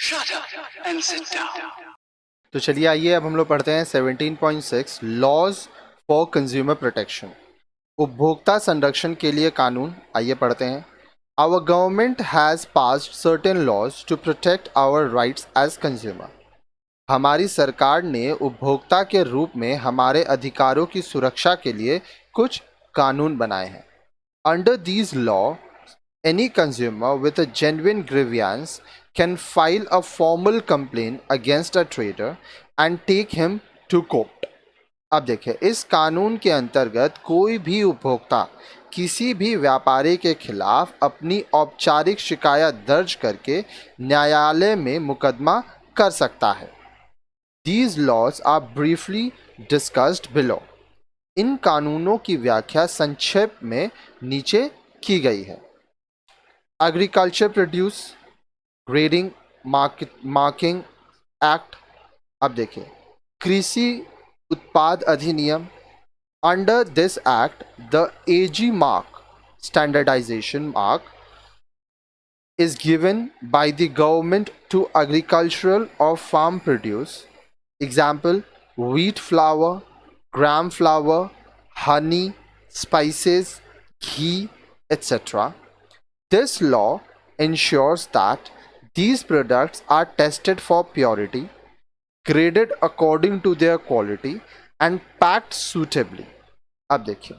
Shut up and sit down. तो चलिए आइए अब हम लोग पढ़ते हैं 17.6 लॉज फॉर कंज्यूमर प्रोटेक्शन, उपभोक्ता संरक्षण के लिए कानून। आइए पढ़ते हैं। Our government has passed certain laws to protect our rights as consumer. हमारी सरकार ने उपभोक्ता के रूप में हमारे अधिकारों की सुरक्षा के लिए कुछ कानून बनाए हैं। Under these law any consumer with a genuine grievance can file a formal complaint against a trader and take him to court. अब देखिए, इस कानून के अंतर्गत कोई भी उपभोक्ता किसी भी व्यापारी के खिलाफ अपनी औपचारिक शिकायत दर्ज करके न्यायालय में मुकदमा कर सकता है। These laws are briefly discussed below. इन कानूनों की व्याख्या संक्षेप में नीचे की गई है। Agriculture produce grading marking act. अब देखिए, कृषि उत्पाद अधिनियम। Under this act the AG mark standardisation mark is given by the government to agricultural or farm produce. Example, wheat flour, gram flour, honey, spices, ghee, etc. This law ensures that these products are tested for purity, graded according to their quality, and packed suitably. अब देखिए,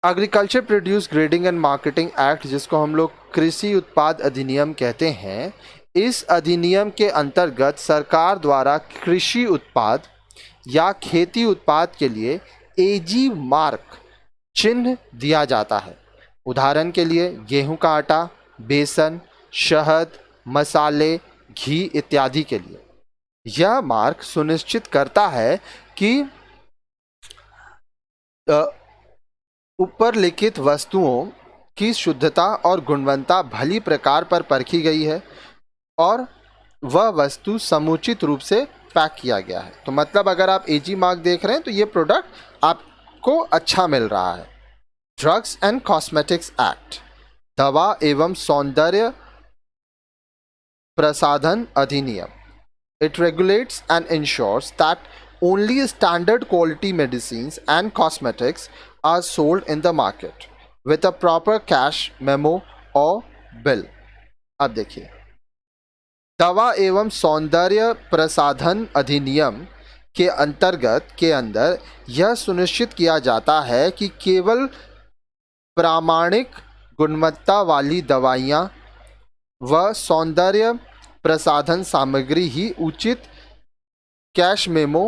agriculture produce grading and marketing act, जिसको हम लोग कृषि उत्पाद अधिनियम कहते हैं, इस अधिनियम के अंतर्गत सरकार द्वारा कृषि उत्पाद या खेती उत्पाद के लिए एजी मार्क चिन्ह दिया जाता है। उदाहरण के लिए गेहूं का आटा, बेसन, शहद, मसाले, घी इत्यादि के लिए। यह मार्क सुनिश्चित करता है कि ऊपर लिखित वस्तुओं की शुद्धता और गुणवत्ता भली प्रकार पर परखी गई है और वह वस्तु समुचित रूप से पैक किया गया है। तो मतलब अगर आप एजी मार्क देख रहे हैं तो ये प्रोडक्ट आपको अच्छा मिल रहा है। ड्रग्स एंड कॉस्मेटिक्स एक्ट, दवा एवं सौंदर्य प्रसाधन अधिनियम। It regulates and insures that only standard quality medicines and cosmetics are sold in the market with a proper cash memo or bill. अब देखिए, दवा एवं सौंदर्य प्रसाधन अधिनियम के अंदर यह सुनिश्चित किया जाता है कि केवल प्रामाणिक गुणवत्ता वाली दवाइयाँ व सौंदर्य प्रसाधन सामग्री ही उचित कैश मेमो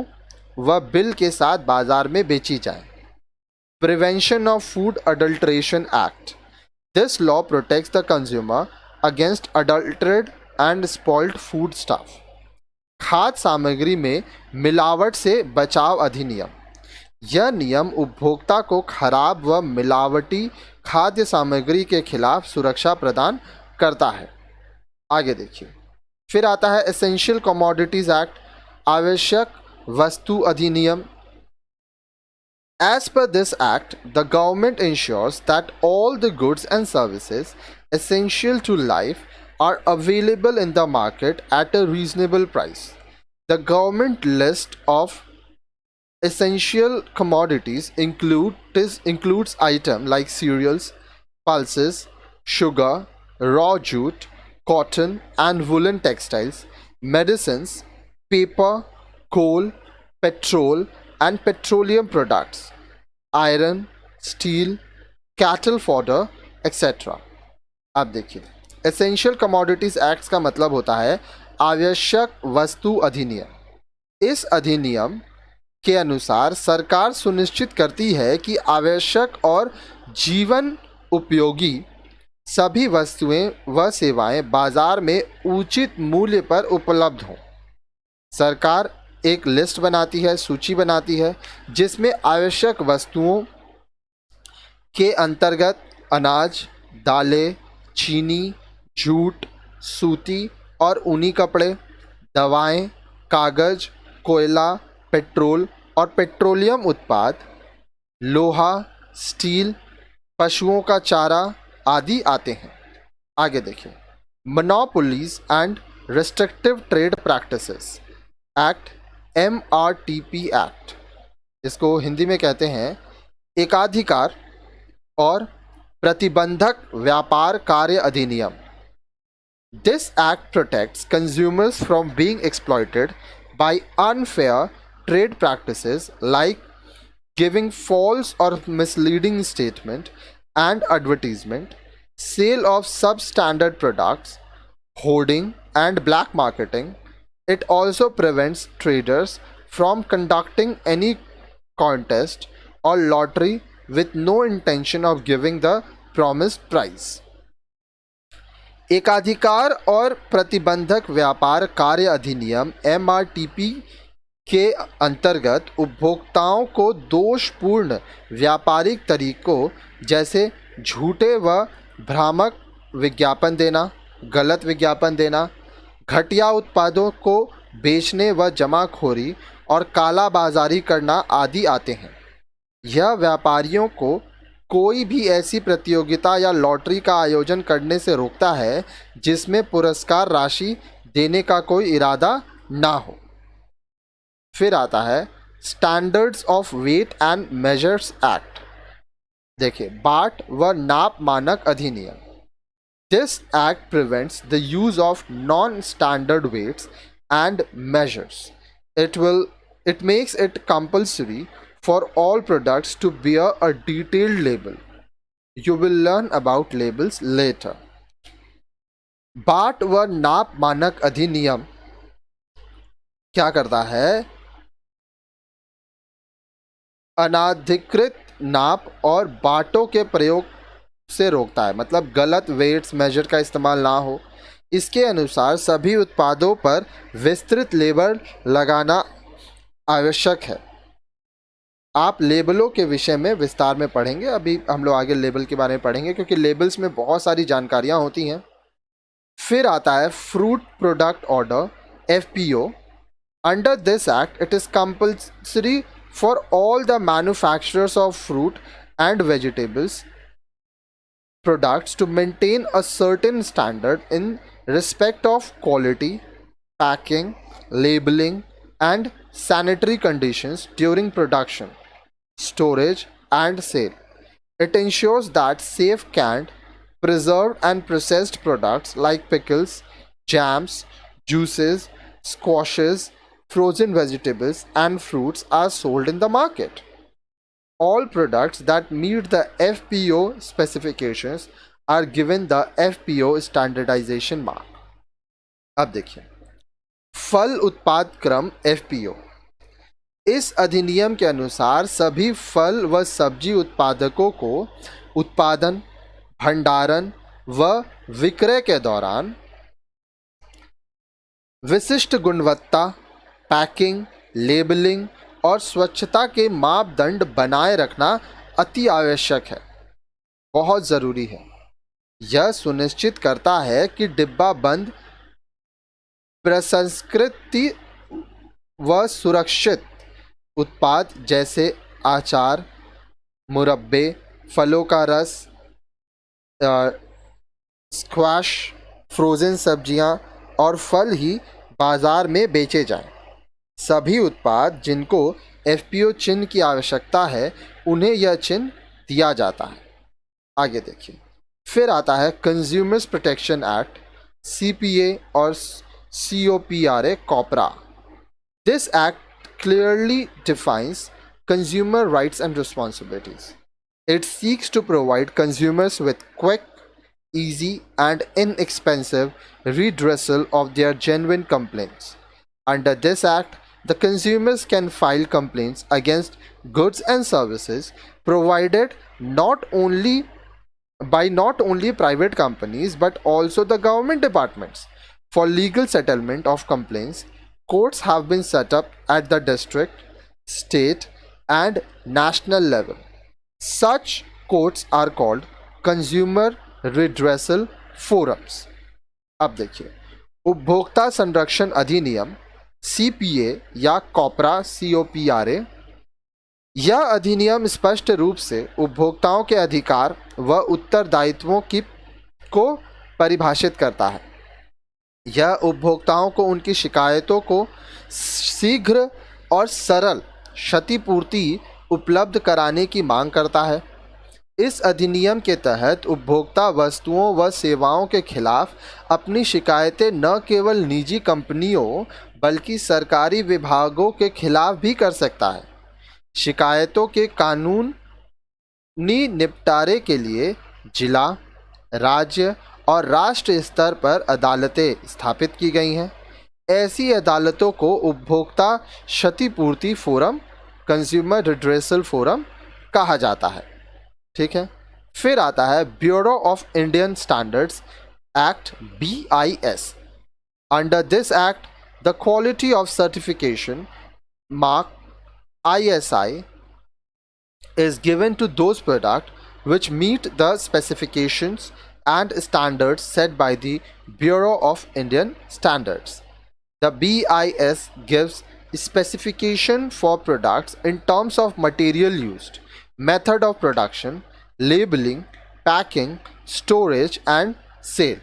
व बिल के साथ बाजार में बेची जाए। Prevention of food adulteration act, this law protects the consumer against adulterated and spoiled food stuff. खाद्य सामग्री में मिलावट से बचाव अधिनियम, यह नियम उपभोक्ता को खराब व मिलावटी खाद्य सामग्री के खिलाफ सुरक्षा प्रदान करता है। आगे देखिए, फिर आता है एसेंशियल कमोडिटीज एक्ट, आवश्यक वस्तु अधिनियम। As per this act, the government ensures that all the goods and services essential to life are available in the market at a reasonable price. The government list of essential commodities includes items like cereals, pulses, sugar, raw jute, cotton and woolen textiles, medicines, paper, coal, petrol and petroleum products, iron, steel, cattle fodder, etc. अब देखिए, essential commodities act का मतलब होता है आवश्यक वस्तु अधिनियम। इस अधिनियम के अनुसार सरकार सुनिश्चित करती है कि आवश्यक और जीवन उपयोगी सभी वस्तुएं व सेवाएं बाजार में उचित मूल्य पर उपलब्ध हों। सरकार एक लिस्ट बनाती है, सूची बनाती है, जिसमें आवश्यक वस्तुओं के अंतर्गत अनाज, दालें, चीनी, जूट, सूती और ऊनी कपड़े, दवाएं, कागज, कोयला, पेट्रोल और पेट्रोलियम उत्पाद, लोहा, स्टील, पशुओं का चारा आदि आते हैं। आगे देखिए, monopolies and restrictive trade practices act, MRTP act, इसको हिंदी में कहते हैं एकाधिकार और प्रतिबंधक व्यापार कार्य अधिनियम. This act protects consumers from being exploited by unfair trade practices like giving false or misleading statement and advertisement, sale of substandard products, hoarding and black marketing. It also prevents traders from conducting any contest or lottery with no intention of giving the promised prize. एकाधिकार और प्रतिबंधक व्यापार कार्य अधिनियम MRTP के अंतर्गत उपभोक्ताओं को दोषपूर्ण व्यापारिक तरीकों जैसे झूठे व भ्रामक विज्ञापन देना, गलत विज्ञापन देना, घटिया उत्पादों को बेचने व जमाखोरी और काला बाजारी करना आदि आते हैं. यह व्यापारियों को कोई भी ऐसी प्रतियोगिता या लॉटरी का आयोजन करने से रोकता है जिसमें पुरस्कार राशि देने का कोई इरादा ना हो. फिर आता है standards of weight and measures act. देखिए, बाट व नाप मानक अधिनियम. This act prevents the use of non standard weights and measures. It makes it compulsory for all products to bear a detailed label. You will learn about labels later. बाट व नाप मानक अधिनियम क्या करता है? अनाधिकृत नाप और बाटों के प्रयोग से रोकता है, मतलब गलत वेट्स मेजर का इस्तेमाल ना हो. इसके अनुसार सभी उत्पादों पर विस्तृत लेबल लगाना आवश्यक है. आप लेबलों के विषय में विस्तार में पढ़ेंगे. अभी हम लोग आगे लेबल के बारे में पढ़ेंगे क्योंकि लेबल्स में बहुत सारी जानकारियां होती हैं. फिर आता है fruit product order FPO. Under this act it is compulsory for all the manufacturers of fruit and vegetables products to maintain a certain standard in respect of quality, packing, labeling, and sanitary conditions during production, storage, and sale. It ensures that safe canned, preserved, and processed products like pickles, jams, juices, squashes, frozen vegetables, and fruits are sold in the market. All products that meet the FPO specifications are given the FPO standardization mark. अब देखिए, फल उत्पाद क्रम FPO. इस अधिनियम के अनुसार सभी फल व सब्जी उत्पादकों को उत्पादन, भंडारण व विक्रय के दौरान विशिष्ट गुणवत्ता, पैकिंग, लेबलिंग और स्वच्छता के मापदंड बनाए रखना अति आवश्यक है, बहुत ज़रूरी है. यह सुनिश्चित करता है कि डिब्बा बंद, प्रसंस्कृति व सुरक्षित उत्पाद जैसे अचार, मुरब्बे, फलों का रस, स्क्वैश, फ्रोज़न सब्जियां और फल ही बाज़ार में बेचे जाएं. सभी उत्पाद जिनको FPO चिन्ह की आवश्यकता है उन्हें यह चिन्ह दिया जाता है. आगे देखिए, फिर आता है कंज्यूमर्स प्रोटेक्शन एक्ट CPA और COPRA COPRA. This act clearly defines consumer rights and responsibilities. It seeks to provide consumers with quick, easy and inexpensive redressal of their genuine complaints. Under this act, the consumers can file complaints against goods and services provided not only private companies but also the government departments. For legal settlement of complaints, courts have been set up at the district, state and national level. Such courts are called consumer redressal forums. अब देखिए, उपभोक्ता संरक्षण अधिनियम CPA या कॉपरा COPRA. यह अधिनियम स्पष्ट रूप से उपभोक्ताओं के अधिकार व उत्तरदायित्वों को परिभाषित करता है. यह उपभोक्ताओं को उनकी शिकायतों को शीघ्र और सरल क्षतिपूर्ति उपलब्ध कराने की मांग करता है। इस अधिनियम के तहत उपभोक्ता वस्तुओं व सेवाओं के खिलाफ अपनी शिकायतें न केवल निजी कंपनियों बल्कि सरकारी विभागों के खिलाफ भी कर सकता है। शिकायतों के कानूनी निपटारे के लिए जिला, राज्य और राष्ट्र स्तर पर अदालतें स्थापित की गई हैं। ऐसी अदालतों को उपभोक्ता क्षतिपूर्ति फोरम, कंज्यूमर रिड्रेसल फोरम कहा जाता है। ठीक है, फिर आता है bureau of Indian standards act BIS। Under this act the quality of certification mark ISI is given to those products which meet the specifications and standards set by the Bureau of Indian Standards. The BIS gives specification for products in terms of material used, method of production, labeling, packing, storage, and sale.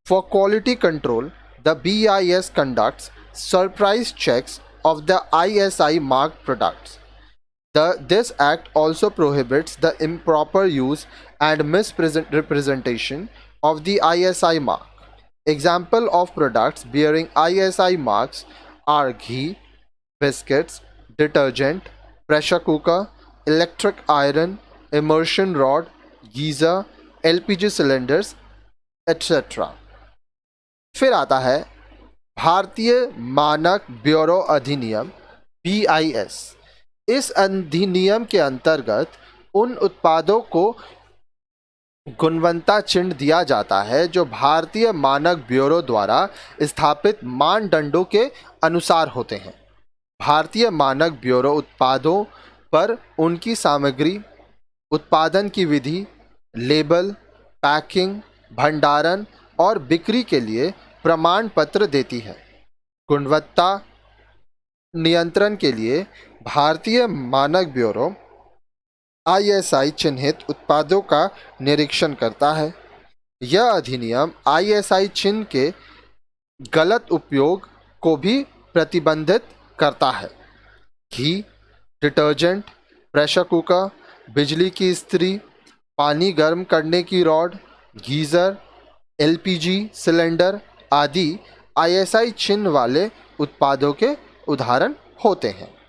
For quality control, the BIS conducts surprise checks of the ISI marked products. This act also prohibits the improper use and misrepresentation of the ISI mark. Example of products bearing ISI marks are ghee, biscuits, detergent, pressure cooker, electric iron, immersion rod, geyser, LPG cylinders, etc. फिर आता है भारतीय मानक bureau अधिनियम BIS। इस अधिनियम के अंतर्गत उन उत्पादों को गुणवत्ता चिन्ह दिया जाता है जो भारतीय मानक ब्यूरो द्वारा स्थापित मानदंडों के अनुसार होते हैं। भारतीय मानक ब्यूरो उत्पादों पर उनकी सामग्री, उत्पादन की विधि, लेबल, पैकिंग, भंडारण और बिक्री के लिए प्रमाण पत्र देती है। गुणवत्ता नियंत्रण के लिए भारतीय मानक ब्यूरो ISI चिन्हित उत्पादों का निरीक्षण करता है। यह अधिनियम ISI चिन्ह के गलत उपयोग को भी प्रतिबंधित करता है। घी, डिटर्जेंट, प्रेशर कुकर, बिजली की इस्त्री, पानी गर्म करने की रॉड, गीज़र, LPG सिलेंडर आदि ISI चिन्ह वाले उत्पादों के उदाहरण होते हैं।